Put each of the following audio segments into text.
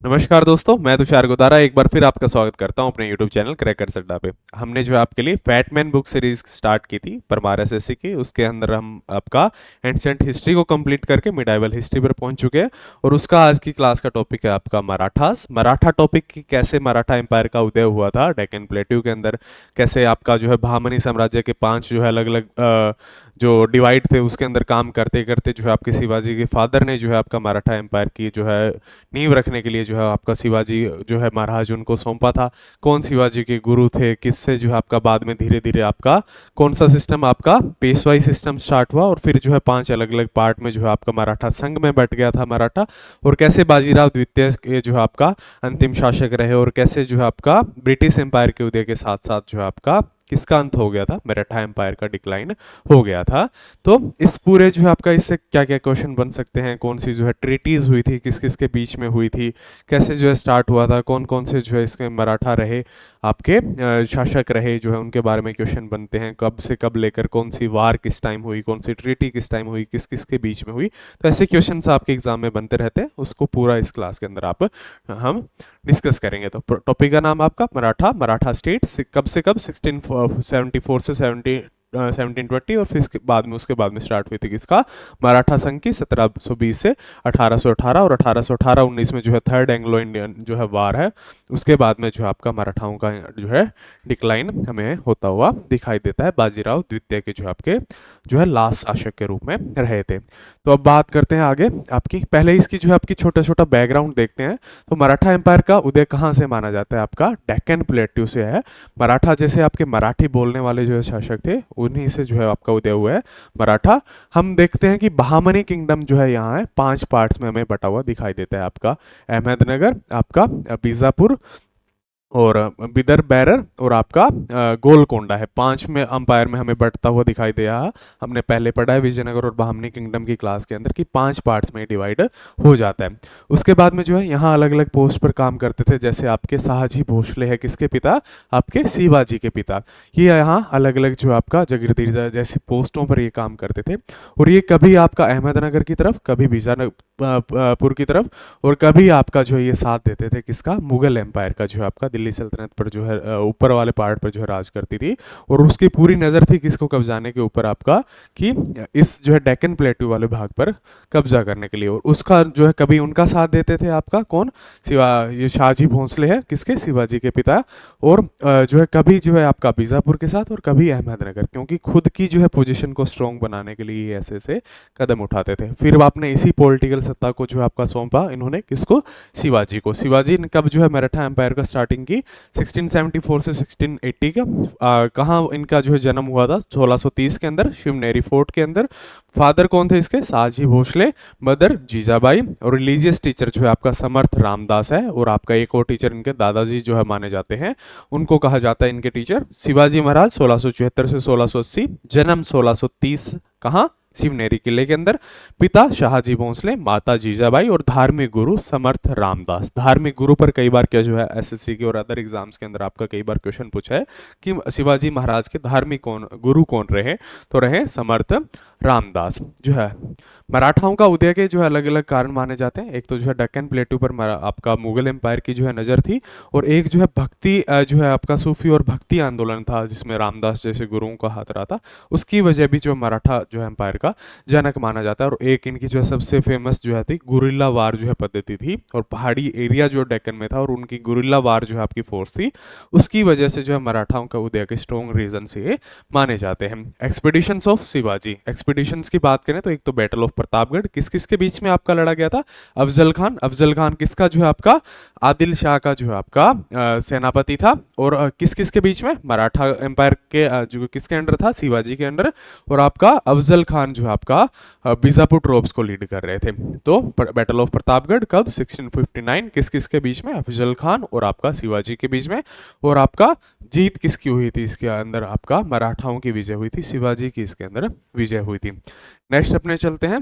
नमस्कार दोस्तों, मैं तुषार गोदारा एक बार फिर आपका स्वागत करता हूं अपने YouTube चैनल क्रैकर्स अड्डा पे। हमने जो है आपके लिए फैटमैन बुक सीरीज स्टार्ट की थी परमार एसएससी की। उसके अंदर हम आपका एंशिएंट हिस्ट्री को कंप्लीट करके मिडाइवल हिस्ट्री पर पहुंच चुके हैं और उसका आज की क्लास का टॉपिक है आपका मराठास। मराठा टॉपिक की कैसे मराठा एम्पायर का उदय हुआ था डेक्कन प्लेट्यू के अंदर, कैसे आपका जो है बहामनी साम्राज्य के 5 जो है अलग अलग जो डिवाइड थे उसके अंदर काम करते करते जो है आपके शिवाजी के फादर ने जो है आपका मराठा एम्पायर की जो है नींव रखने के लिए जो है आपका शिवाजी जो है महाराज उनको सौंपा था। कौन शिवाजी के गुरु थे, किससे जो है आपका बाद में धीरे धीरे आपका कौन सा सिस्टम आपका पेशवाई सिस्टम स्टार्ट हुआ और फिर जो है 5 अलग अलग पार्ट में जो है आपका मराठा संघ में बट गया था मराठा। और कैसे बाजीराव द्वितीय के जो है आपका अंतिम शासक रहे और कैसे जो है आपका ब्रिटिश एम्पायर के उदय के साथ साथ जो है आपका किसका अंत हो गया था, मराठा एम्पायर का डिक्लाइन हो गया था। तो इस पूरे जो है आपका इससे क्या क्या क्वेश्चन बन सकते हैं, कौन सी जो है ट्रीटीज हुई थी, किस किस के बीच में हुई थी, कैसे जो है स्टार्ट हुआ था, कौन कौन से जो है इसके मराठा रहे आपके शासक रहे जो है उनके बारे में क्वेश्चन बनते हैं। कब से कब लेकर कौन सी वार किस टाइम हुई, कौन सी ट्रीटी किस टाइम हुई, किस किस के बीच में हुई। तो ऐसे क्वेश्चन आपके एग्जाम में बनते रहते हैं, उसको पूरा इस क्लास के अंदर आप हम डिस्कस करेंगे। तो टॉपिक का नाम आपका मराठा स्टेट कब से कब 1674 से 1720 और फिर उसके बाद में स्टार्ट हुई थी किसका, मराठा संघ की 1720 से 1818 और 1818-19 में जो है थर्ड एंग्लो इंडियन जो है वार है। उसके बाद में जो है आपका मराठाओं का जो है डिक्लाइन हमें होता हुआ दिखाई देता है। बाजीराव द्वितीय के जो आपके जो है लास्ट शासक के रूप में रहे थे। तो अब बात करते हैं आगे आपकी, पहले इसकी जो है आपकी छोटा छोटा बैकग्राउंड देखते हैं। तो मराठा एम्पायर का उदय कहाँ से माना जाता है, आपका डेक्कन प्लेट्यू से है। मराठा जैसे आपके मराठी बोलने वाले जो है शासक थे उन्हीं से जो है आपका उदय हुआ है मराठा। हम देखते हैं कि बहामनी किंगडम जो है यहाँ है 5 पार्ट्स में हमें बटा हुआ दिखाई देता है। आपका अहमदनगर, आपका बीजापुर और बिदर बैरर और आपका गोलकोंडा है। 5 में अंपायर में हमें बढ़ता हुआ दिखाई दिया है। हमने पहले पढ़ा है विजयनगर और बहामनी किंगडम की क्लास के अंदर कि 5 पार्ट्स में डिवाइड हो जाता है। उसके बाद में जो है यहाँ अलग अलग पोस्ट पर काम करते थे, जैसे आपके शाहजी भोसले है किसके पिता, आपके शिवाजी के पिता। ये यहाँ अलग अलग जो आपका जागीरदार जैसे पोस्टों पर ये काम करते थे। और ये कभी आपका अहमदनगर की तरफ, कभी बीजापुर की तरफ और कभी आपका जो है ये साथ देते थे किसका, मुगल एम्पायर का जो है आपका दिल्ली सल्तनत पर जो है ऊपर वाले पार्ट पर जो है राज करती थी। और उसकी पूरी नज़र थी किसको कब्जाने के ऊपर आपका, कि इस जो है डेक्कन प्लेट्यू वाले भाग पर कब्जा करने के लिए। और उसका जो है कभी उनका साथ देते थे आपका कौन, ये शाहजी भोंसले है किसके, शिवाजी के पिता। और जो है कभी जो है आपका बीजापुर के साथ और कभी अहमदनगर, क्योंकि खुद की जो है पोजीशन को स्ट्रॉन्ग बनाने के लिए ऐसे ऐसे कदम उठाते थे। फिर आपने इसी पॉलिटिकल सत्ता को जो है आपका सौंपा इन्होंने किसको, शिवाजी को। शिवाजी ने कब जो है मराठा एम्पायर का स्टार्टिंग की, 1674 से 1680 का। कहाँ इनका जो है जन्म हुआ था, 1630 के अंदर शिवनेरी फोर्ट के अंदर। फादर कौन थे इसके, शाहजी भोसले, मदर जीजाबाई और रिलीजियस टीचर जो है आपका समर्थ रामदास है। और आपका एक और टीचर इनके दादाजी जो है माने जाते हैं, उनको कहा जाता है इनके टीचर। शिवाजी महाराज 1674 से 1680, जन्म 1630 कहाँ, शिवनेरी किले के अंदर। पिता शाहजी भोंसले, माता जीजाबाई और धार्मिक गुरु समर्थ रामदास। धार्मिक गुरु पर कई बार क्या जो है एसएससी के और अदर एग्जाम्स के अंदर आपका कई बार क्वेश्चन पूछा है कि शिवाजी महाराज के धार्मिक गुरु कौन रहे, तो रहे समर्थ रामदास। जो है मराठाओं का उदय के जो है अलग अलग कारण माने जाते हैं। एक तो जो है डेक्कन प्लेट्यू पर आपका मुगल एम्पायर की जो है नज़र थी, और एक जो है भक्ति जो है आपका सूफी और भक्ति आंदोलन था जिसमें रामदास जैसे गुरुओं का हाथ रहा था। उसकी वजह भी जो मराठा जो है एम्पायर का जनक माना जाता है। और एक इनकी जो है सबसे फेमस जो है थी गुरिल्ला वार जो है पद्धति थी, और पहाड़ी एरिया जो डेक्कन में था और उनकी गुरिल्ला वार जो है आपकी फोर्स थी, उसकी वजह से जो है मराठाओं का उदय के स्ट्रॉन्ग रीजन से माने जाते हैं। एक्सपीडिशंस ऑफ शिवाजी, एक्सपीडिशंस की बात करें तो एक तो बैटल ऑफ प्रतापगढ़ किस किस के बीच में आपका लड़ा गया था, अफजल खान। अफजल खान किसका जो है आपका, आदिल शाह का जो है आपका सेनापति था। और किस किस के बीच में, मराठा एम्पायर के जो किसके अंडर था, शिवाजी के अंडर। और आपका अफजल खान जो है आपका बीजापुर ट्रोप्स को लीड कर रहे थे। तो बैटल ऑफ प्रतापगढ़ कब, 1659, किस किस के बीच में, अफजल खान और आपका शिवाजी के बीच में। और आपका जीत किसकी हुई थी इसके अंदर, आपका मराठाओं की विजय हुई थी, शिवाजी की इसके अंदर विजय हुई थी। नेक्स्ट अपने चलते हैं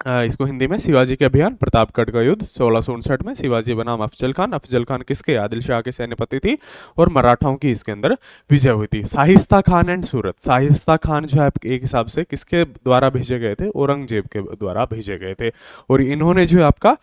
इसको हिंदी में शिवाजी के अभियान, प्रतापगढ़ का युद्ध। 1659 में शिवाजी बनाम अफजल खान। अफजल खान किसके? आदिल शाह के सेनापति थी और मराठाओं की इसके अंदर विजय हुई थी। शाहिस्ता खान एंड सूरत। शाहिस्ता खान जो है एक हिसाब से किसके द्वारा भेजे गए थे? औरंगजेब के द्वारा भेजे गए थे। और इन्होंने जो है आपका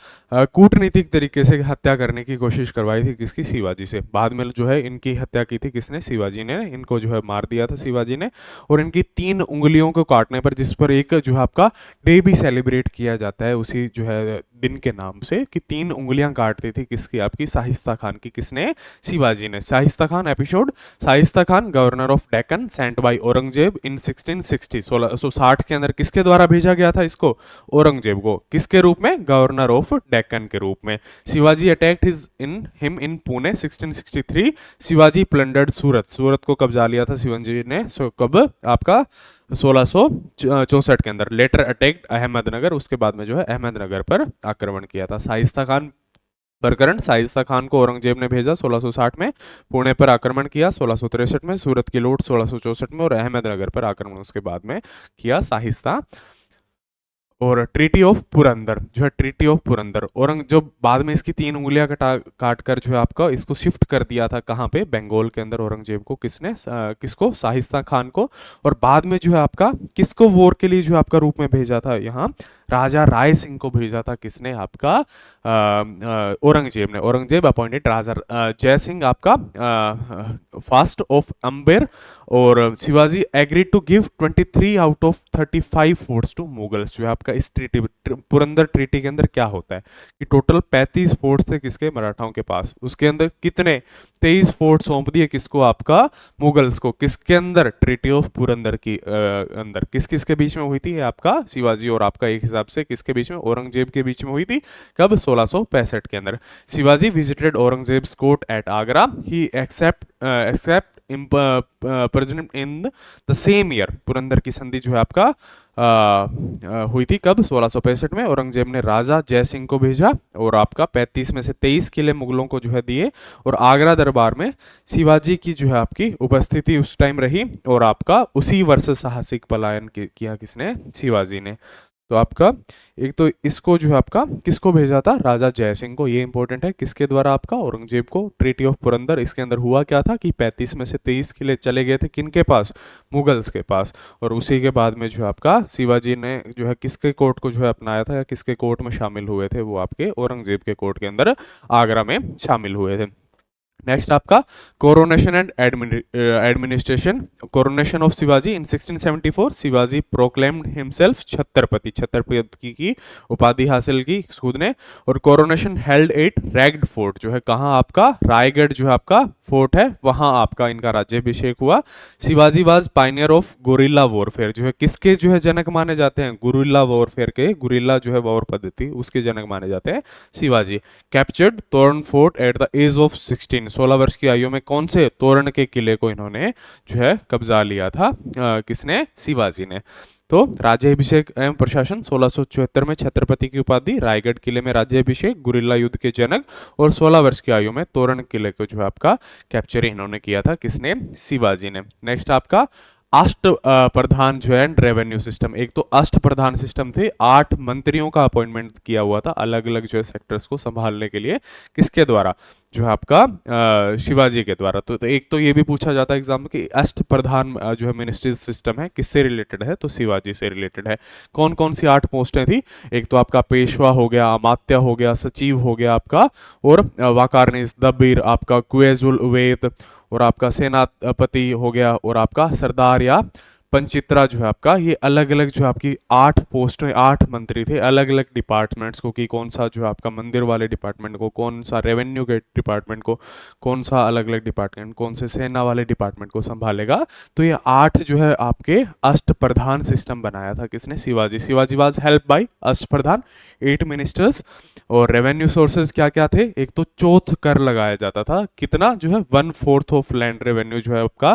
कूटनीतिक तरीके से हत्या करने की कोशिश करवाई थी किसकी? शिवाजी से। बाद में जो है इनकी हत्या की थी किसने? शिवाजी ने। इनको जो है मार दिया था शिवाजी ने। और इनकी 3 उंगलियों को काटने पर, जिस पर एक जो है आपका डे भी सेलिब्रेट किया जाता है उसी जो है दिन के नाम से, कि 3 उंगलियां काट दी थी किसकी? आपकी शाहिस्ता खान की। किसने? शिवाजी ने। Shaista Khan episode. Shaista Khan governor of Deccan sent by Aurangzeb in 1660। 1660 के अंदर किसके द्वारा भेजा गया था इसको? औरंगजेब को। किसके रूप में? गवर्नर ऑफ डेक्कन के रूप में। Shivaji attacked him in Pune 1663। Shivaji plundered Surat. Surat को कब्जा लिया था शिवाजी ने। कब? आपका 1664 के अंदर। Later attacked Ahmednagar. उसके बाद में जो है अहमदनगर पर आक्रमण किया था। शाहिस्ता खान प्रकरण। शाहिस्ता खान को औरंगजेब ने भेजा 1660 में, पुणे पर आक्रमण किया 1663 में, सूरत की लूट 1664 में, और अहमदनगर पर आक्रमण उसके बाद में किया शाहिस्ता। और ट्रीटी ऑफ पुरंदर जो है, ट्रीटी ऑफ पुरंदर, जो बाद में इसकी 3 उंगलियां काट कर जो है आपका इसको शिफ्ट कर दिया था कहाँ पे? बंगाल के अंदर। औरंगजेब को किसने? किसको? शाहिस्ता खान को। और बाद में जो है आपका किसको वॉर के लिए जो आपका रूप में भेजा था? यहाँ राजा राय सिंह को भेजा था किसने? आपका औरंगजेब ने। औरंगजेब अपॉइंटेड राजा जय सिंह आपका फास्ट ऑफ अंबेर। और Shivaji agreed to give 23 out of 35 forts to Mughals. जो है आपका इस ट्रीटी, पुरंदर ट्रीटी के अंदर क्या होता है कि टोटल 35 फोर्ट्स थे किसके? मराठाओं के पास। उसके अंदर कितने? 23 फोर्ट सौंप दिए किसको? आपका मुगल्स को। किसके अंदर? ट्रीटी ऑफ पुरंदर की अंदर। किस किस के बीच में हुई थी? आपका शिवाजी और आपका एक हिसाब से किसके बीच में? औरंगजेब के बीच में हुई थी। कब? 1665 के अंदर। Shivaji visited Aurangzeb's court at Agra. He accept present in the same year. Purandar की संधि जो है आपका हुई थी कब? 1665 में। औरंगजेब ने राजा जय सिंह को भेजा और आपका 35 में से 23 किले मुगलों को जो है दिए। और आगरा दरबार में शिवाजी की जो है आपकी उपस्थिति उस टाइम रही। और आपका उसी वर्ष साहसिक पलायन किया किसने? शिवाजी ने। तो आपका एक तो इसको जो है आपका किसको भेजा था? राजा जय सिंह को। ये इंपॉर्टेंट है। किसके द्वारा? आपका औरंगजेब को। Treaty of Purandar. इसके अंदर हुआ क्या था कि 35 में से 23 किले चले गए थे किनके पास? मुगल्स के पास। और उसी के बाद में जो है आपका शिवाजी ने जो है किसके कोर्ट को जो है अपनाया था, या किसके कोर्ट में शामिल हुए थे? वो आपके औरंगजेब के कोर्ट के अंदर आगरा में शामिल हुए थे। नेक्स्ट आपका coronation and administration. Coronation of Shivaji in 1674। Shivaji proclaimed himself Chhatrapati. Chhatrapati की उपाधि हासिल की खुद ने। और coronation held at ragged fort. जो है कहाँ? आपका रायगढ़ जो है आपका फोर्ट है, वहां आपका इनका राज्याभिषेक हुआ। Shivaji was Pioneer of guerrilla warfare. जो है किसके जो है जनक माने जाते हैं? गुरिल्ला वॉरफेयर के। गुरिल्ला जो है वॉर पद्धति, उसके जनक माने जाते हैं Shivaji. Captured Torna fort at the age of 16। 16 वर्ष की आयु में कौन से? तोरण के किले को इन्होंने जो है कब्जा लिया था। किसने? शिवाजी ने। तो राज्याभिषेक एवं प्रशासन 1674 में छत्रपति की उपाधि, रायगढ़ किले में राज्याभिषेक, गुरिल्ला युद्ध के जनक, और 16 वर्ष की आयु में तोरण किले को जो है आपका कैप्चर इन्होंने किया था। किसने? शिवाजी ने। नेक्स्ट आपका अष्ट प्रधान जो है रेवेन्यू सिस्टम। एक तो अष्ट प्रधान सिस्टम थे, 8 मंत्रियों का अपॉइंटमेंट किया हुआ था अलग अलग जो है सेक्टर्स को संभालने के लिए। किसके द्वारा? जो है आपका शिवाजी के द्वारा। तो एक तो ये भी पूछा जाता है एग्जाम में कि अष्ट प्रधान जो है मिनिस्ट्रीज सिस्टम है किससे रिलेटेड है? तो शिवाजी से रिलेटेड है। कौन कौन सी 8 पोस्टें थी? एक तो आपका पेशवा हो गया, अमात्य हो गया, सचिव हो गया आपका, और वाकारनीस दबीर, आपका कुएजुल उवैद, और आपका सेनापति हो गया, और आपका सरदार या पंचित्रा जो है आपका। ये अलग अलग जो आपकी 8 पोस्टें, 8 मंत्री थे अलग अलग डिपार्टमेंट्स को, कि कौन सा जो है आपका मंदिर वाले डिपार्टमेंट को, कौन सा रेवेन्यू के डिपार्टमेंट को, कौन सा अलग अलग डिपार्टमेंट, कौन से सेना वाले डिपार्टमेंट को संभालेगा। तो ये 8 जो है आपके अष्ट प्रधान सिस्टम बनाया था किसने? Shivaji. Shivaji was help by अष्ट प्रधान 8 मिनिस्टर्स। और रेवेन्यू सोर्सेज क्या क्या थे? एक तो चौथ कर लगाया जाता था। कितना? जो है 1/4 ऑफ लैंड रेवेन्यू जो है आपका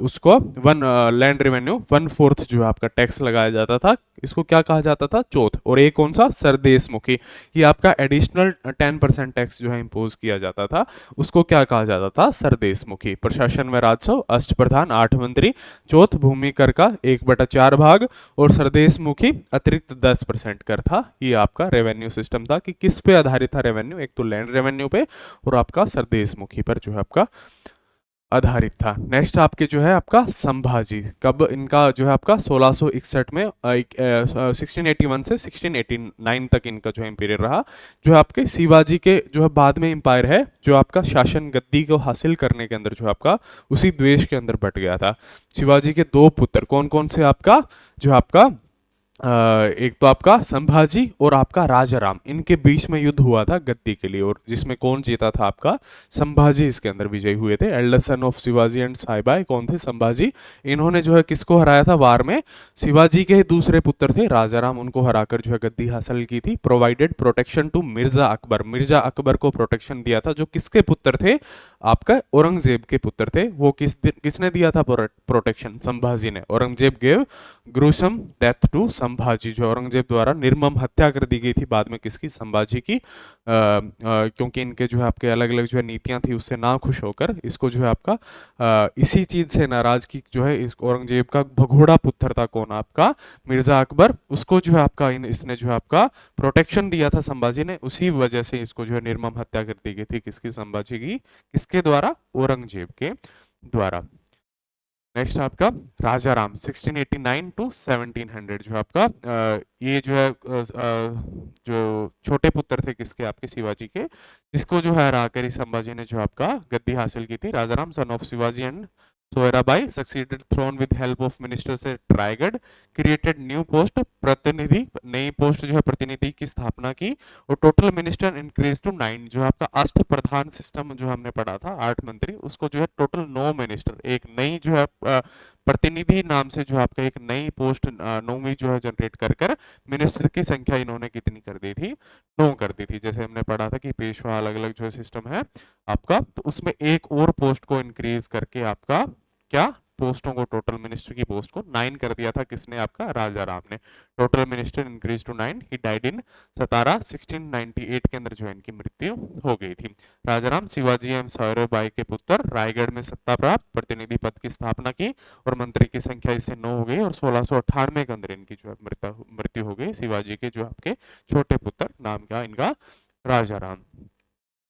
उसको लैंड रेवेन्यू 1/4 जो है आपका टैक्स लगाया जाता था, इसको क्या कहा जाता था, चौथ। और एक कौन सा, सरदेशमुखी, ये आपका एडिशनल 10% टैक्स जो है इम्पोज किया जाता था, उसको क्या कहा जाता था, सरदेशमुखी। प्रशासन व राजस्व, अष्टप्रधान 8 मंत्री, चौथ भूमि कर का 1/4 भाग, और सरदेशमुखी अतिरिक्त 10% कर था। ये आपका रेवेन्यू सिस्टम था कि किस पे आधारित था रेवेन्यू, एक तो लैंड रेवेन्यू पे और आपका सरदेशमुखी पर जो है आपका आधारित था। नेक्स्ट आपके जो है आपका संभाजी, कब इनका जो है आपका 1661 में 1681 से 1689 तक इनका जो है इंपीरियर रहा। जो है आपके शिवाजी के जो है बाद में इंपायर है, जो आपका शासन गद्दी को हासिल करने के अंदर जो आपका उसी द्वेष के अंदर बट गया था। शिवाजी के दो पुत्र कौन कौन से आपका, जो आपका एक तो आपका संभाजी और आपका राजाराम, इनके बीच में युद्ध हुआ था गद्दी के लिए, और जिसमें कौन जीता था, आपका संभाजी इसके अंदर विजयी हुए थे। Elder son of Shivaji and Saibai कौन थे, संभाजी। इन्होंने जो है किसको हराया था वार में, शिवाजी के दूसरे पुत्र थे राजाराम, उनको हराकर जो है गद्दी हासिल की थी। Provided protection to Mirza Akbar, Mirza Akbar को प्रोटेक्शन दिया था, जो किसके पुत्र थे, आपका औरंगजेब के पुत्र थे। वो किसने दिया था प्रोटेक्शन, संभाजी ने। Aurangzeb gave gruesome death to Sambhaji, जो औरंगजेब द्वारा निर्मम हत्या कर दी गई थी बाद में किसकी, संभाजी की। क्योंकि इनके जो है आपके अलग अलग जो है नीतियां थी, उससे ना खुश होकर इसको जो है आपका इसी चीज से नाराज की जो है इस औरंगजेब का भगोड़ा पुत्र था कौन, आपका मिर्जा अकबर, उसको जो है आपका इसने जो है आपका प्रोटेक्शन दिया था संभाजी ने, उसी वजह से इसको जो है निर्मम हत्या कर दी गई थी किसकी, संभाजी की। किसके द्वारा, औरंगजेब के द्वारा। नेक्स्ट आपका राजाराम 1689 टू 1700, जो आपका ये जो है जो छोटे पुत्र थे किसके, आपके शिवाजी के, जिसको जो है हराकर संभाजी ने जो आपका गद्दी हासिल की थी। Rajaram son of Shivaji and Soyarabai succeeded throne with help of minister से रायगढ़, क्रिएटेड न्यू पोस्ट प्रतिनिधि, नई पोस्ट जो है प्रतिनिधि की स्थापना की, और टोटल मिनिस्टर इंक्रीज टू 9, जो आपका अष्ट प्रधान सिस्टम जो हमने पढ़ा था 8 मंत्री, उसको जो है टोटल 9 मिनिस्टर, एक नई जो है प्रतिनिधि नाम से जो आपका एक नई पोस्ट 9वीं जो है जनरेट कर मिनिस्टर की संख्या इन्होंने कितनी कर दी थी, 9 कर दी थी। जैसे हमने पढ़ा था कि पेशवा अलग अलग जो है सिस्टम है आपका, तो उसमें एक और पोस्ट को इंक्रीज करके आपका क्या, पोस्टों को, टोटल मिनिस्टर की पोस्ट को 9 कर दिया था किसने, आपका राजाराम ने। Total minister increase to 9, he died in Satara 1698 के अंदर जो है इनकी मृत्यु हो गई थी। राजाराम शिवाजी एवं सौरभबाई के पुत्र, रायगढ़ में सत्ता प्राप्त, प्रतिनिधि पद की स्थापना की, और मंत्री की संख्या इससे 9 हो गई, और 1698 के अंदर इनकी जो है मृत्यु हो गई, शिवाजी के जो आपके छोटे पुत्र, नाम क्या इनका, राजाराम।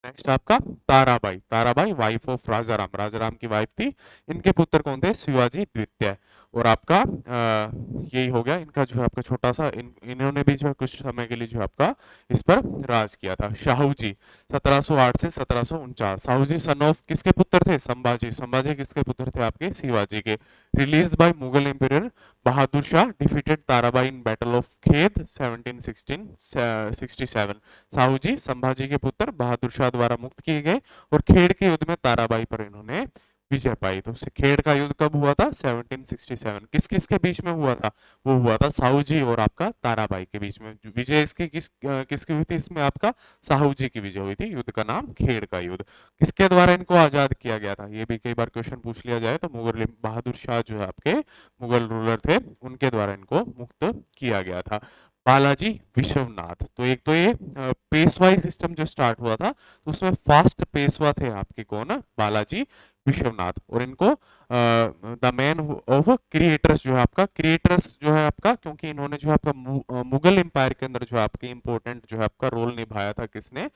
नेक्स्ट आपका ताराबाई, ताराबाई वाइफ ऑफ राजाराम, राजाराम की वाइफ थी। इनके पुत्र कौन थे, शिवाजी द्वितीय, और आपका यही हो गया इनका जो है आपका छोटा सा, इन्होंने भी जो है कुछ समय के लिए जो है आपका इस पर राज किया था। शाहूजी 1708 से 1749, शाहूजी सन ऑफ किसके पुत्र थे, संभाजी, संभाजी किसके पुत्र थे, आपके शिवाजी के। Release by Mughal ampere Bahadur Shah, defeated Tarabai in battle of खेद 1767, साहू जी संभाजी के पुत्र बहादुर शाह द्वारा मुक्त किए गए, और खेड़ के युद्ध में ताराबाई पर इन्होंने विजय पाई। तो खेड़ का युद्ध कब हुआ था, 1767। किस किस के बीच में हुआ था, वो हुआ था साहू जी और आपका ताराबाई के बीच में। विजय इसकी किसकी हुई थी, इसमें आपका साहू जी की विजय हुई थी। युद्ध का नाम खेड़ का युद्ध। किसके द्वारा इनको आजाद किया गया था, ये भी कई बार क्वेश्चन पूछ लिया जाए, तो मुगल बहादुर शाह जो है आपके मुगल रूलर थे, उनके द्वारा इनको मुक्त किया गया था। बालाजी विश्वनाथ, तो एक तो ये पेशवाई सिस्टम जो स्टार्ट हुआ था, तो उसमें फास्ट पेशवा थे आपके कौन, बालाजी विश्वनाथ, और इनको द मैन ऑफ क्रिएटर्स जो है आपका, क्रिएटर्स जो है आपका, क्योंकि इन्होंने जो है आपका मुगल एम्पायर के अंदर जो आपके इंपॉर्टेंट जो है आपका रोल निभाया था, किसने,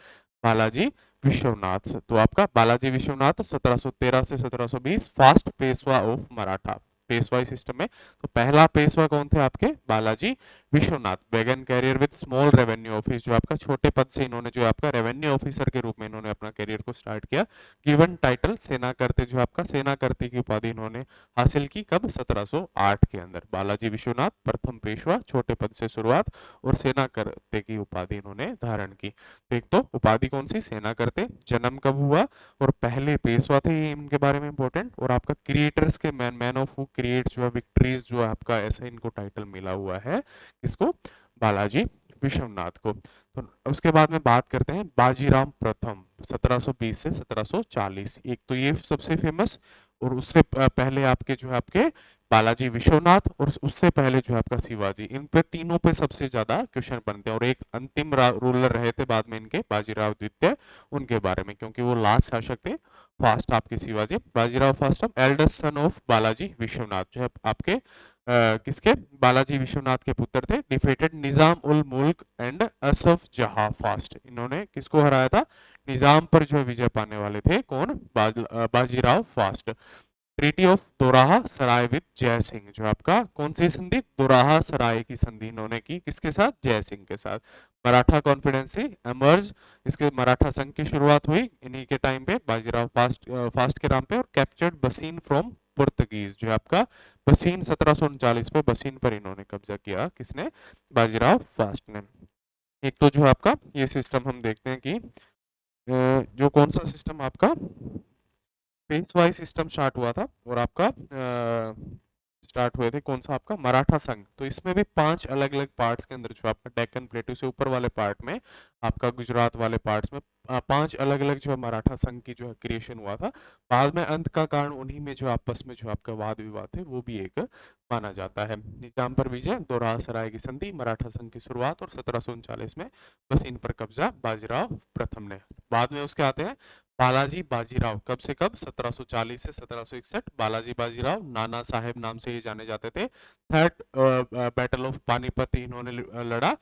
बालाजी विश्वनाथ। तो आपका बालाजी विश्वनाथ 1713 से 1720 फास्ट पेशवा ऑफ मराठा, पेशवाई सिस्टम में। तो पहला पेशवा कौन थे, आपके Balaji Vishwanath. Began career with small revenue office, जो आपका छोटे पद से इन्होंने जो आपका रेवेन्यू ऑफिसर के रूप में इन्होंने अपना करियर को स्टार्ट किया। गिवन टाइटल सेना करते, जो आपका सेना करते की उपाधि इन्होंने हासिल की कब, 1708 के अंदर। बालाजी विश्वनाथ प्रथम पेशवा, छोटे पद से शुरुआत, और सेना करते की उपाधि इन्होंने धारण की। तो एक तो उपाधि कौन सी, सेना करते, जन्म कब हुआ, और पहले पेशवा थे, ये इनके बारे में इंपॉर्टेंट, और आपका क्रिएटर्स के मैन ऑफ हु क्रिएट जो है विक्ट्रीज, जो आपका ऐसा इनको टाइटल मिला हुआ है, इसको बालाजी विश्वनाथ को। तो उसके बाद में बात करते हैं बाजीराव प्रथम 1720 से 1740। एक तो ये सबसे फेमस, और उससे पहले आपके जो है आपके बालाजी विश्वनाथ और उससे पहले जो है आपका शिवाजी। इन पे तीनों पे सबसे ज्यादा क्वेश्चन बनते हैं। और एक अंतिम रूलर रहे थे बाद में इनके, बाजीराव द्वितीय, उनके बारे में, क्योंकि वो लास्ट शासक थे। फर्स्ट आपके Shivaji, Bajirao first, eldest son of Balaji Vishwanath, जो है आपके किसके, बालाजी विश्वनाथ के पुत्र थे। डिफीटेड निजाम उल मुल्क एंड असफ जहां फास्ट, इन्होंने किसको हराया था, निजाम पर जो विजय पाने वाले थे कौन, Bajirao fast. Treaty of Doraha Sarai with जय सिंह, जो आपका कौन सी संधि, दोराहा सराय की संधि इन्होंने की किसके साथ, जय सिंह के साथ। मराठा कॉन्फिडेंसी एमर्ज, इसके मराठा संघ की शुरुआत हुई इन्हीं के टाइम पे, बाजीराव फास्ट के नाम पे। और कैप्चर्ड बसीन फ्रॉम पुर्तगीज, जो है आपका बसीन 1739 पे बसीन पर इन्होंने कब्जा किया, किसने, बाजीराव फास्ट ने। एक तो जो है आपका ये सिस्टम हम देखते हैं कि जो कौन सा सिस्टम आपका पेशवाई सिस्टम स्टार्ट हुआ था, और आपका स्टार्ट हुए थे कौन सा, आपका मराठा संघ। तो इसमें भी 5 अलग अलग पार्ट्स के अंदर, जो आपका डेक्कन प्लेटू से ऊपर वाले पार्ट में, आपका गुजरात वाले पार्ट्स में 5 अलग अलग जो है मराठा संघ की जो है क्रिएशन हुआ था। बाद में अंत का कारण उन्हीं में जो आपस में जो आपका वाद विवाद थे वो भी एक माना जाता है। निजाम पर विजय, दोराहा सराय की संधि, मराठा संघ की शुरुआत, और 1739 में बस इन पर कब्जा बाजीराव प्रथम ने। बाद में उसके आते हैं बालाजी बाजीराव, कब से कब, 1740 से 1761। बालाजी बाजीराव नाना साहेब नाम से ये जाने जाते थे। थर्ड बैटल ऑफ पानीपत इन्होंने लड़ा।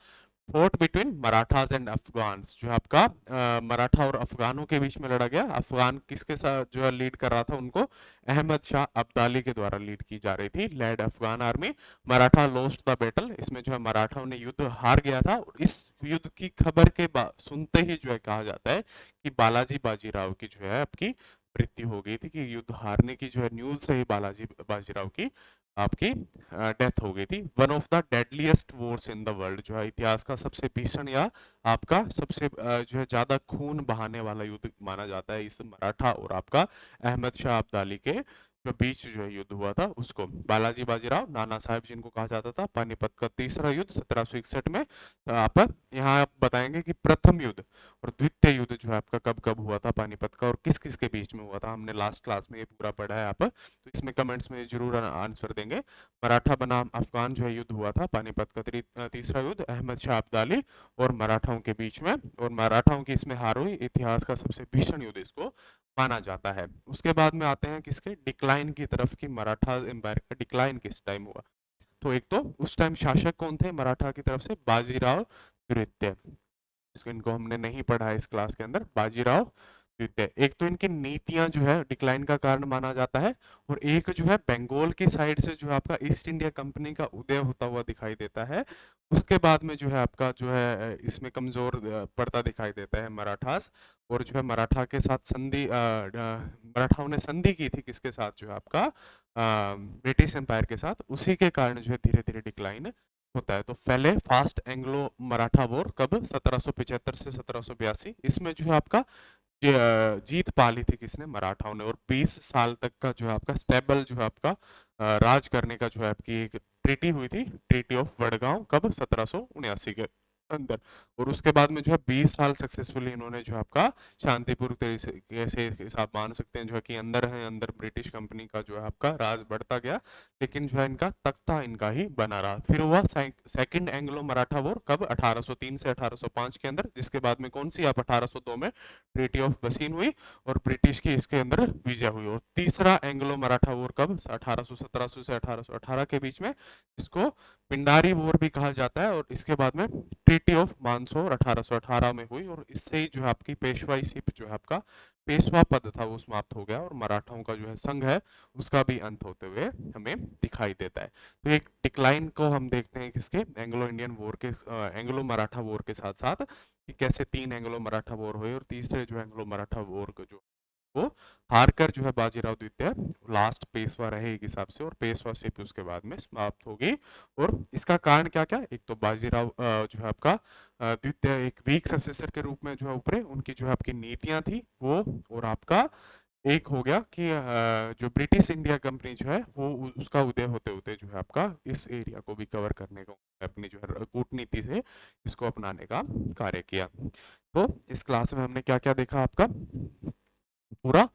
Fort between Marathas and Afghans, जो है आपका मराठा और अफगानों के बीच में लड़ा गया। अफगान किसके साथ जो है लीड कर रहा था उनको, अहमद शाह अब्दाली के द्वारा लीड की जा रही थी, led Afghan army. Maratha lost the battle, इसमें जो है मराठाओं ने युद्ध हार गया था। और इस युद्ध की खबर के सुनते ही जो है कहा जाता है कि बालाजी बाजीराव की जो है आपकी मृत्यु हो गई थी, कि युद्ध हारने की जो है न्यूज से ही बालाजी बाजीराव की आपकी डेथ हो गई थी। One of the deadliest Wars in the world, जो है इतिहास का सबसे भीषण या आपका सबसे जो है ज्यादा खून बहाने वाला युद्ध माना जाता है इस मराठा और आपका अहमद शाह अब्दाली के जो बीच जो है युद्ध हुआ था उसको। बालाजी बाजीराव नाना साहेब जिनको कहा जाता था, पानीपत का तीसरा युद्ध 1761 में। तो आप यहाँ आप बताएंगे कि प्रथम युद्ध और द्वितीय युद्ध जो है आपका कब कब हुआ था पानीपत का, और किस किस के बीच में हुआ था, हमने लास्ट क्लास में ये पूरा पढ़ा है। आप तो इसमें कमेंट्स में जरूर आंसर देंगे। मराठा बनाम अफगान जो है युद्ध हुआ था पानीपत का तीसरा युद्ध, अहमद शाह अब्दाली और मराठाओं के बीच में, और मराठाओं की इसमें हार हुई। इतिहास का सबसे भीषण युद्ध इसको माना जाता है। उसके बाद में आते हैं किसके, डिक्लाइन की तरफ, की मराठा एम्पायर का डिक्लाइन किस टाइम हुआ। तो एक तो उस टाइम शासक कौन थे मराठा की तरफ से, बाजीराव द्वितीय, इसको इनको हमने नहीं पढ़ा है इस क्लास के अंदर, बाजीराव द्वितीय। एक तो इनकी नीतियां जो है डिक्लाइन का कारण माना जाता है, और एक जो है बंगाल की साइड से जो है आपका ईस्ट इंडिया कंपनी का उदय होता हुआ दिखाई देता है। उसके बाद में जो है आपका जो है इसमें कमजोर पड़ता दिखाई देता है मराठास। और जो है मराठा के साथ संधि मराठाओं ने संधि की थी किसके साथ, जो है आपका ब्रिटिश एम्पायर के साथ, उसी के कारण जो है धीरे धीरे डिक्लाइन होता है। तो पहले फास्ट एंग्लो मराठा वॉर कब, 1775 से 1782, इसमें जो है आपका जीत पा ली थी किसने, मराठाओं ने। और 20 साल तक का जो है आपका स्टेबल जो है आपका राज करने का जो है आपकी एक ट्रीटी हुई थी, ट्रीटी ऑफ वडगांव, कब, 1779 के अंदर। और उसके बाद में जो है 20 साल सक्सेसफुली इन्होंने जो है आपका शांतिपूर्ण तरीके से आप मान सकते हैं जो है कि अंदर है अंदर ब्रिटिश कंपनी का जो है आपका राज बढ़ता गया, लेकिन जो है इनका तख्ता इनका ही बना रहा। फिर हुआ सेकंड एंग्लो मराठा वॉर, कब, 1803 से 1805 के अंदर, जिसके बाद में कौन सी, आप 1802 में ट्रीटी ऑफ बसीन हुई और ब्रिटिश की इसके अंदर विजय हुई। और तीसरा एंग्लो मराठा वॉर कब, 1817 से 1818 के बीच में, इसको पिंडारी वॉर भी कहा जाता है। और इसके बाद में ट्रीटी ऑफ मानसोर 1818 में हुई, और इससे ही जो है आपकी पेशवाई सिप जो है आपका पेशवा पद था वो समाप्त हो गया, और मराठाओं का जो है संघ है उसका भी अंत होते हुए हमें दिखाई देता है। तो एक डिक्लाइन को हम देखते हैं किसके, एंग्लो इंडियन वॉर के, एंग्लो मराठा वॉर के साथ साथ, कि कैसे 3 एंग्लो मराठा वॉर हुए, और तीसरे जो एंग्लो मराठा वॉर को जो वो हार कर जो है बाजीराव द्वितीय लास्ट पेशवा रहे एक हिसाब से, और पेशवा सिर्फ उसके बाद में समाप्त होगी। और इसका कारण क्या क्या, एक तो बाजीराव जो है आपका द्वितीय एक वीक सक्सेसर के रूप में जो है ऊपरे, उनकी जो है आपकी नीतियां थी वो, और आपका एक हो गया कि जो ब्रिटिश इंडिया कंपनी जो है वो उसका उदय होते होते जो है आपका इस एरिया को भी कवर करने को अपनी जो है कूटनीति से इसको अपनाने का कार्य किया। तो इस क्लास में हमने क्या क्या देखा आपका, पूरा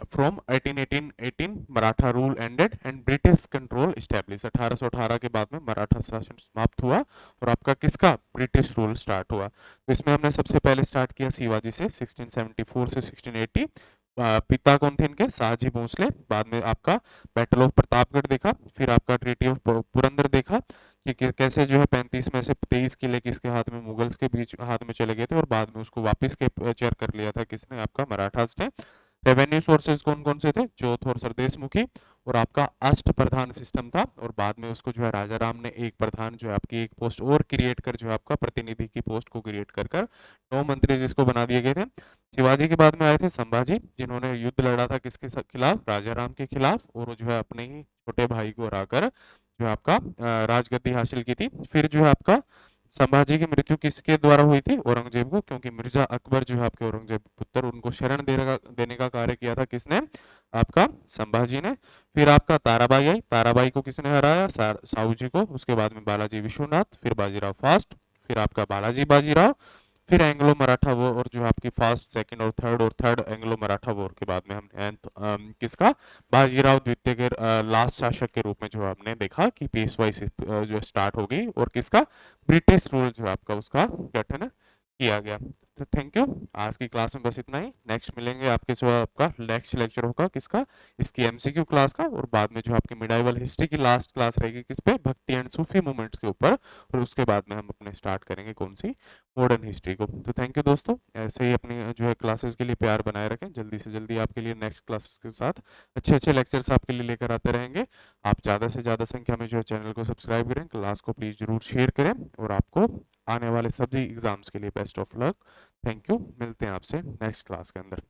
from 1818 Maratha rule ended and British control establish. 1818 के बाद में मराठा शासन समाप्त हुआ और आपका किसका ब्रिटिश रूल स्टार्ट हुआ। तो इसमें हमने सबसे पहले स्टार्ट किया शिवाजी से 1674 से 1680। पिता कौन थे इनके, शाहजी भोसले। बाद में आपका बैटल ऑफ प्रतापगढ़ देखा, फिर आपका ट्रीटी ऑफ पुरंदर देखा कि कैसे जो है 35 में से 23 किले किसके हाथ में, मुगल्स के बीच हाथ में चले गए थे और बाद में उसको वापस कैप्चर कर लिया था किसने, आपका मराठास ने। रेवेन्यू सोर्सेज कौन कौन से थे, चौथ और सरदेशमुखी। और आपका अष्ट प्रधान सिस्टम था और बाद में उसको जो है राजा राम ने एक प्रधान जो है आपकी एक पोस्ट और क्रिएट कर जो है आपका प्रतिनिधि की पोस्ट को क्रिएट कर कर 9 मंत्री जिसको बना दिए गए थे। शिवाजी के बाद में आए थे संभाजी, जिन्होंने युद्ध लड़ा था किसके खिलाफ, राजा राम के खिलाफ, और वो जो है अपने ही छोटे भाई को हराकर जो है आपका राजगद्दी हासिल की थी। फिर जो है आपका संभाजी की मृत्यु किसके द्वारा हुई थी, औरंगजेब को, क्योंकि मिर्जा अकबर जो है आपके औरंगजेब पुत्र, उनको शरण देने का कार्य किया था किसने, आपका संभाजी ने। फिर आपका ताराबाई आई, ताराबाई को किसने हराया, साहू जी को। उसके बाद में बालाजी विश्वनाथ, फिर बाजीराव फास्ट, फिर आपका बालाजी बाजीराव, फिर एंग्लो मराठा वॉर और जो है आपकी फर्स्ट सेकंड और थर्ड एंग्लो मराठा वॉर के बाद में हम किसका, बाजीराव द्वितीय के लास्ट शासक के रूप में जो हमने देखा कि पेशवाई से जो स्टार्ट हो गई और किसका, ब्रिटिश रूल जो है आपका उसका गठन किया गया। तो थैंक यू, आज की क्लास में बस इतना ही। नेक्स्ट मिलेंगे आपके जो आपका नेक्स्ट लेक्चर होगा किसका, इसकी एमसीक्यू क्लास का, और बाद में जो आपकी मिडाइवल हिस्ट्री की लास्ट क्लास रहेगी किस पे, भक्ति एंड सूफी मूवमेंट्स के ऊपर, और उसके बाद में हम अपने स्टार्ट करेंगे कौन सी, मॉडर्न हिस्ट्री को। तो थैंक यू दोस्तों, ऐसे ही अपनी जो है क्लासेस के लिए प्यार बनाए रखें। जल्दी से जल्दी आपके लिए नेक्स्ट क्लासेस के साथ अच्छे अच्छे लेक्चर्स आपके लिए लेकर आते रहेंगे। आप ज़्यादा से ज़्यादा संख्या में जो है चैनल को सब्सक्राइब करें, क्लास को प्लीज़ जरूर शेयर करें, और आपको आने वाले सभी एग्जाम्स के लिए best of luck. Thank you, मिलते हैं आपसे नेक्स्ट क्लास के अंदर।